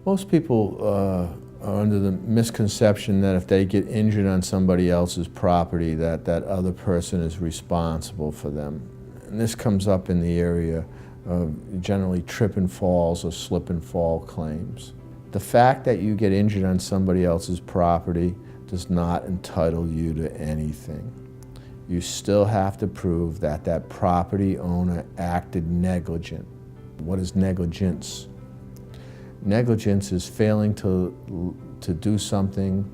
Most people are under the misconception that if they get injured on somebody else's property, that other person is responsible for them. And this comes up in the area of generally trip and falls or slip and fall claims. The fact that you get injured on somebody else's property does not entitle you to anything. You still have to prove that that property owner acted negligent. What is negligence? Negligence is failing to do something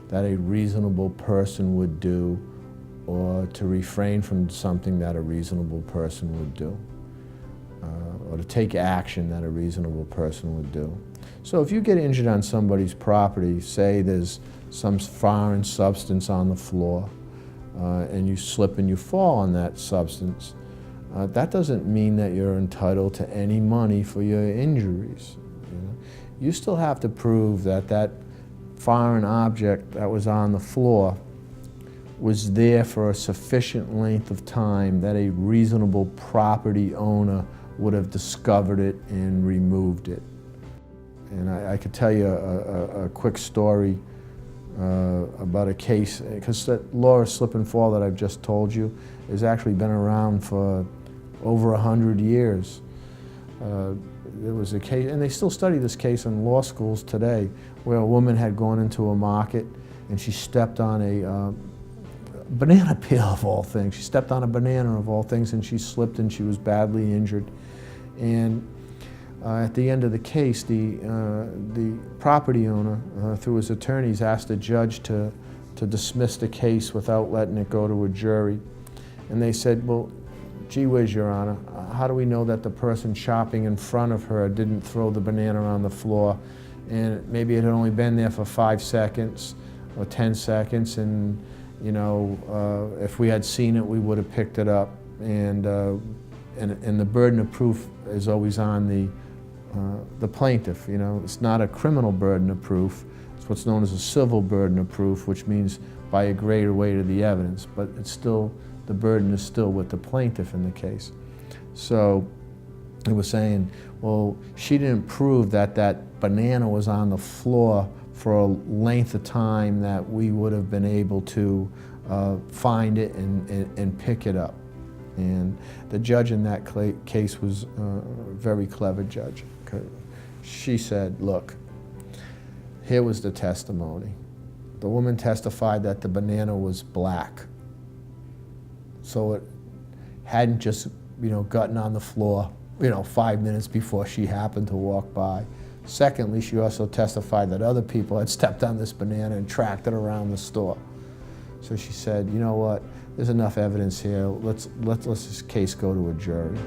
that a reasonable person would do, or to refrain from something that a reasonable person would do, or to take action that a reasonable person would do. So if you get injured on somebody's property, say there's some foreign substance on the floor, and you slip and you fall on that substance, that doesn't mean that you're entitled to any money for your injuries. You still have to prove that that foreign object that was on the floor was there for a sufficient length of time that a reasonable property owner would have discovered it and removed it. And I could tell you a quick story about a case, because that law of slip and fall that I've just told you has actually been around for over 100 years. There was a case, and they still study this case in law schools today, where a woman had gone into a market and she stepped on a banana peel of all things. She stepped on a banana of all things, and she slipped and she was badly injured. And at the end of the case, the property owner, through his attorneys, asked the judge to dismiss the case without letting it go to a jury. And they said, well, gee whiz, Your Honor, how do we know that the person shopping in front of her didn't throw the banana on the floor, and maybe it had only been there for 5 seconds or 10 seconds, and you know, if we had seen it, we would have picked it up. And the burden of proof is always on the plaintiff. You know, it's not a criminal burden of proof. It's what's known as a civil burden of proof, which means by a greater weight of the evidence, but it's still, the burden is still with the plaintiff in the case. So it was saying, well, she didn't prove that that banana was on the floor for a length of time that we would have been able to find it and pick it up. And the judge in that case was a very clever judge. She said, look, here was the testimony. The woman testified that the banana was black. So it hadn't just, you know, gotten on the floor, you know, 5 minutes before she happened to walk by. Secondly, she also testified that other people had stepped on this banana and tracked it around the store. So she said, you know what, there's enough evidence here, let's this case go to a jury.